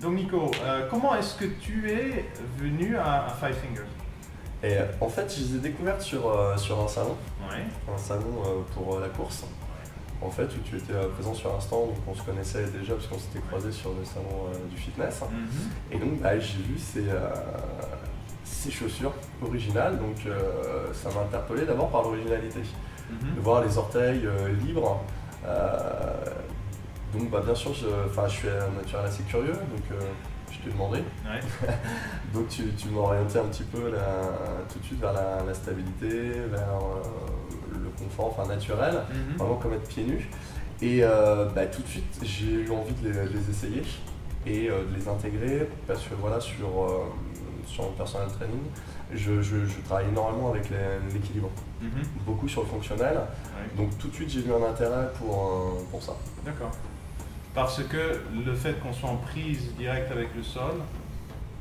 Donc Nico, comment est-ce que tu es venu à Five Fingers? Et en fait, je les ai découvertes sur un salon, Ouais. pour la course. En fait, où tu étais présent sur un stand, donc on se connaissait déjà parce qu'on s'était croisés sur le salon du fitness. Et donc j'ai vu ces chaussures originales, donc ça m'a interpellé d'abord par l'originalité. De voir les orteils libres. Donc bien sûr, je suis un naturel assez curieux, donc je t'ai demandé. Ouais. Donc tu m'as orienté un petit peu tout de suite vers la stabilité, vers le confort naturel, vraiment comme être pieds nus. Et tout de suite, j'ai eu envie de les essayer et de les intégrer parce que voilà, sur le personal training, je travaille énormément avec l'équilibre, beaucoup sur le fonctionnel. Ouais. Donc tout de suite, j'ai vu un intérêt pour ça. D'accord. Parce que le fait qu'on soit en prise directe avec le sol,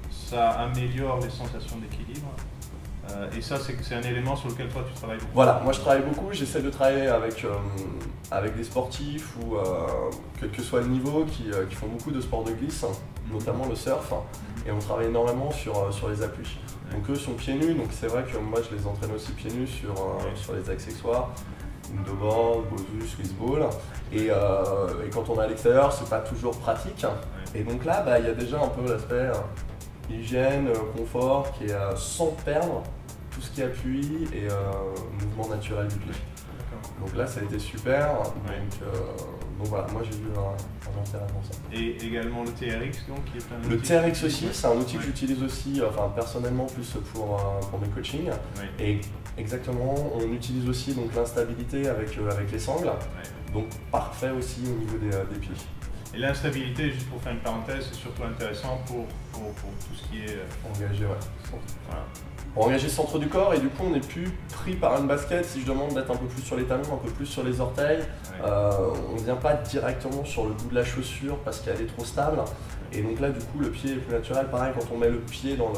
ça améliore les sensations d'équilibre. Et ça, c'est un élément sur lequel toi tu travailles beaucoup. Voilà, moi je travaille beaucoup, j'essaie de travailler avec des sportifs ou quel que soit le niveau qui font beaucoup de sports de glisse, notamment le surf, et on travaille énormément sur les appuis. Donc eux sont pieds nus, donc c'est vrai que moi je les entraîne aussi pieds nus sur les accessoires, Indoboard, Bosu, Swiss Ball, et quand on est à l'extérieur c'est pas toujours pratique. Et donc là il y a déjà un peu l'aspect hygiène, confort qui est sans perdre tout ce qui est appui et mouvement naturel du pied. Donc là ça a été super, donc voilà, moi j'ai vu un intérêt dans ça. Et également le TRX donc qui est un Le outil TRX aussi, c'est un outil que j'utilise aussi, personnellement plus pour mes coachings. Et exactement, on utilise aussi donc l'instabilité avec les sangles, donc parfait aussi au niveau des pieds. Et l'instabilité, juste pour faire une parenthèse, c'est surtout intéressant pour tout ce qui est engagé, voilà. Pour engager le centre du corps, et du coup on n'est plus pris par une basket. Si je demande d'être un peu plus sur les talons, un peu plus sur les orteils, on ne vient pas directement sur le bout de la chaussure parce qu'elle est trop stable. Et donc là du coup le pied est plus naturel. Pareil, quand on met le pied dans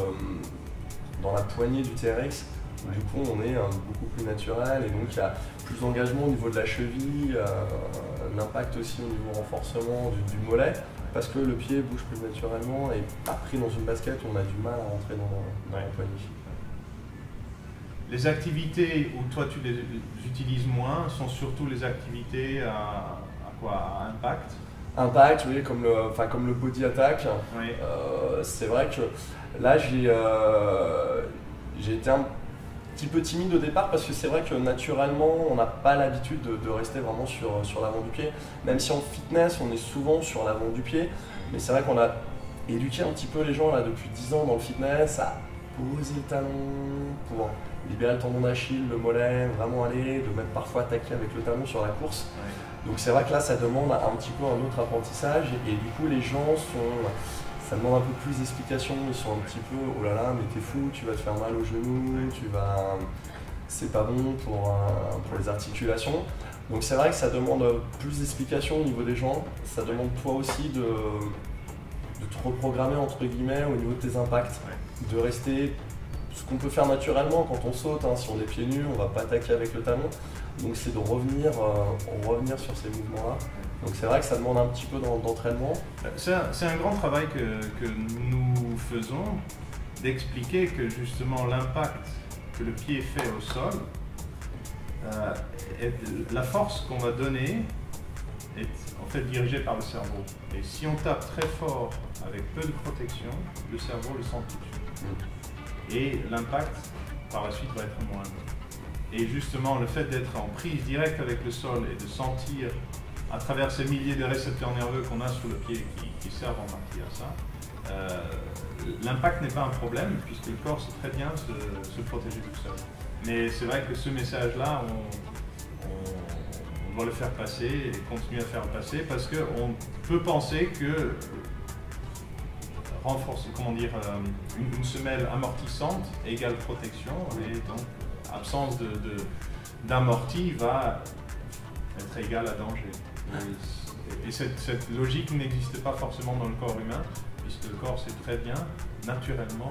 la poignée du TRX, du coup on est beaucoup plus naturel, et donc il y a plus d'engagement au niveau de la cheville, l'impact aussi au niveau renforcement du mollet, parce que le pied bouge plus naturellement et pas pris dans une basket où on a du mal à rentrer dans la poignée. Les activités où toi tu les utilises moins sont surtout les activités à impact. Impact, oui, comme le body attack. Oui. C'est vrai que là j'ai été un petit peu timide au départ parce que c'est vrai que naturellement on n'a pas l'habitude de rester vraiment sur l'avant du pied. Même si en fitness on est souvent sur l'avant du pied, mais c'est vrai qu'on a éduqué un petit peu les gens là depuis 10 ans dans le fitness à poser le talon pour libérer le tendon d'Achille, le mollet, vraiment aller, de même parfois attaquer avec le talon sur la course. Donc c'est vrai que là ça demande un petit peu un autre apprentissage, et du coup les gens ça demande un peu plus d'explications, ils sont un petit peu oh là là mais t'es fou, tu vas te faire mal au genou, c'est pas bon pour les articulations. Donc c'est vrai que ça demande plus d'explications au niveau des gens, ça demande toi aussi de te reprogrammer entre guillemets au niveau de tes impacts, de rester ce qu'on peut faire naturellement quand on saute, si on est pieds nus, on va pas attaquer avec le talon, donc c'est de revenir sur ces mouvements-là. Donc c'est vrai que ça demande un petit peu d'entraînement. C'est un grand travail que nous faisons, d'expliquer que justement l'impact que le pied fait au sol, la force qu'on va donner est en fait dirigée par le cerveau. Et si on tape très fort avec peu de protection, le cerveau le sent tout de suite. Et l'impact par la suite va être moindre. Et justement le fait d'être en prise directe avec le sol et de sentir à travers ces milliers de récepteurs nerveux qu'on a sur le pied qui servent en partie à ça, l'impact n'est pas un problème puisque le corps sait très bien se protéger tout seul. Mais c'est vrai que ce message-là, on doit le faire passer et continuer à faire passer parce qu'on peut penser que une semelle amortissante égale protection, et donc absence d'amorti va être égale à danger. Et cette logique n'existe pas forcément dans le corps humain, puisque le corps sait très bien, naturellement,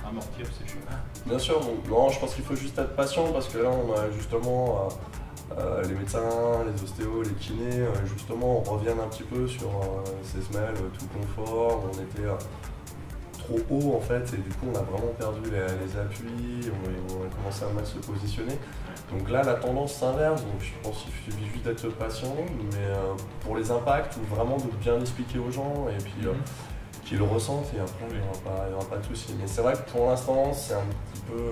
amortir ses choses. Bien sûr, non, je pense qu'il faut juste être patient parce que là on a justement les médecins, les ostéos, les kinés, justement, reviennent un petit peu sur ces semelles tout confort, où on était trop haut en fait, et du coup on a vraiment perdu les appuis, on a commencé à mal se positionner. Donc là la tendance s'inverse, donc je pense qu'il suffit juste d'être patient, mais pour les impacts, vraiment de bien l'expliquer aux gens et puis qu'ils le ressentent, et après il n'y aura pas de souci. Mais c'est vrai que pour l'instant c'est un petit peu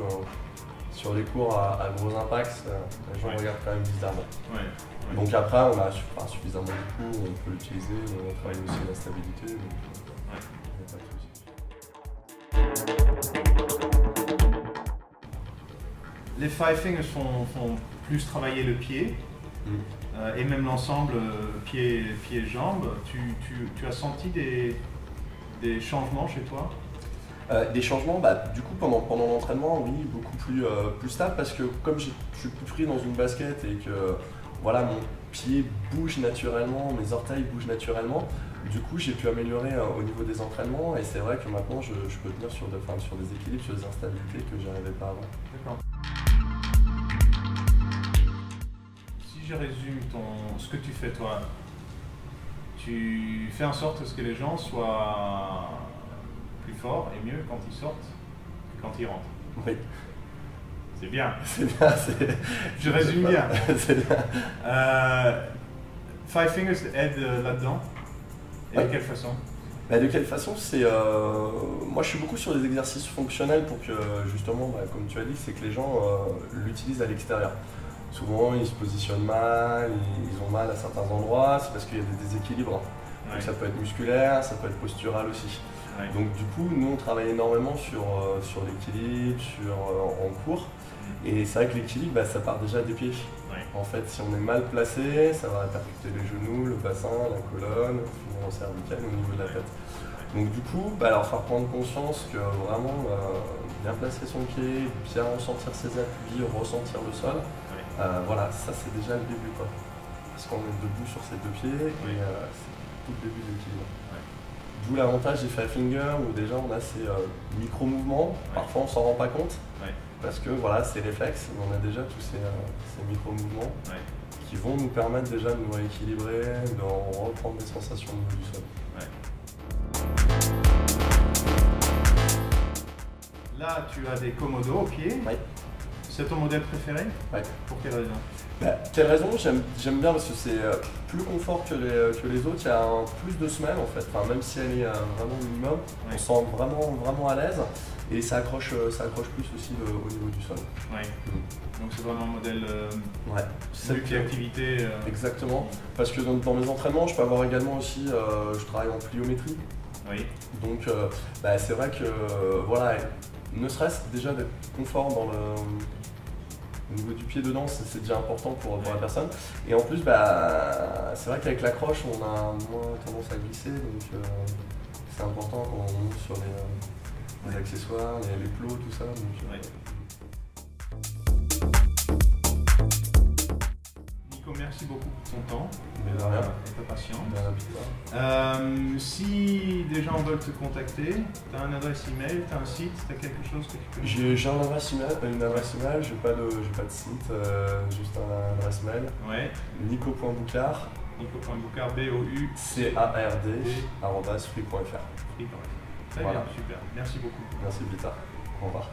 sur les cours à gros impacts, les gens regardent quand même bizarrement. Donc après on a suffisamment de coups, on peut l'utiliser, on travaille aussi la stabilité. Donc, y a pas de souci. Les Five Fingers font plus travailler le pied et même l'ensemble pied-jambes. Tu as senti des changements chez toi? Des changements, du coup pendant l'entraînement, oui, beaucoup plus stable parce que comme je suis plus pris dans une basket et que voilà, mon pied bouge naturellement, mes orteils bougent naturellement, du coup j'ai pu améliorer au niveau des entraînements et c'est vrai que maintenant je peux tenir sur des équilibres, sur des instabilités que je n'arrivais pas avant. D'accord. Si je résume ce que tu fais toi, tu fais en sorte que les gens soient plus forts et mieux quand ils sortent que quand ils rentrent. Oui. C'est bien. C'est bien. Je résume bien. C'est bien. Five Fingers aide là-dedans. Et de quelle façon? De quelle façon? Moi je suis beaucoup sur des exercices fonctionnels pour que justement, comme tu as dit, c'est que les gens l'utilisent à l'extérieur. Souvent ils se positionnent mal, ils ont mal à certains endroits, c'est parce qu'il y a des déséquilibres. Donc ça peut être musculaire, ça peut être postural aussi. Donc du coup, nous on travaille énormément sur l'équilibre, en cours. Et c'est vrai que l'équilibre, ça part déjà des pieds. En fait, si on est mal placé, ça va répercuter les genoux, le bassin, la colonne, le cervical au niveau de la tête. Donc du coup, leur faire prendre conscience que vraiment bien placer son pied, bien ressentir ses appuis, ressentir le sol, voilà, ça c'est déjà le début quoi. Parce qu'on est debout sur ses deux pieds et c'est tout le début de l'équilibre. D'où l'avantage des Five Fingers où déjà on a ces micro-mouvements, parfois on s'en rend pas compte, parce que voilà, c'est réflexe, mais on a déjà tous ces micro-mouvements qui vont nous permettre déjà de nous rééquilibrer, de reprendre des sensations au niveau du sol. Là, tu as des commodos au pied. C'est ton modèle préféré? Pour quelle raison? Quelle raison? J'aime bien parce que c'est plus confort que les autres, il y a plus de semelles en fait, même si elle est vraiment minimum, on se sent vraiment à l'aise et ça accroche plus aussi au niveau du sol. Donc c'est vraiment un modèle multi-activité. Exactement, parce que dans mes entraînements, je peux avoir également aussi, je travaille en pliométrie. Donc c'est vrai que voilà, ne serait-ce déjà d'être confort au niveau du pied dedans, c'est déjà important pour la personne. Et en plus, c'est vrai qu'avec l'accroche, on a moins tendance à glisser, donc c'est important quand on monte sur les accessoires, les plots, tout ça. Nico, merci beaucoup pour ton temps et ta patience. Si des gens veulent te contacter, tu as un adresse email, tu as un site, tu as quelque chose que tu peux... J'ai une adresse email, j'ai pas de site, juste une adresse mail. Nico.boucard, BOUCARD @free.fr. Très bien, super. Merci beaucoup. Merci Vita. Au revoir.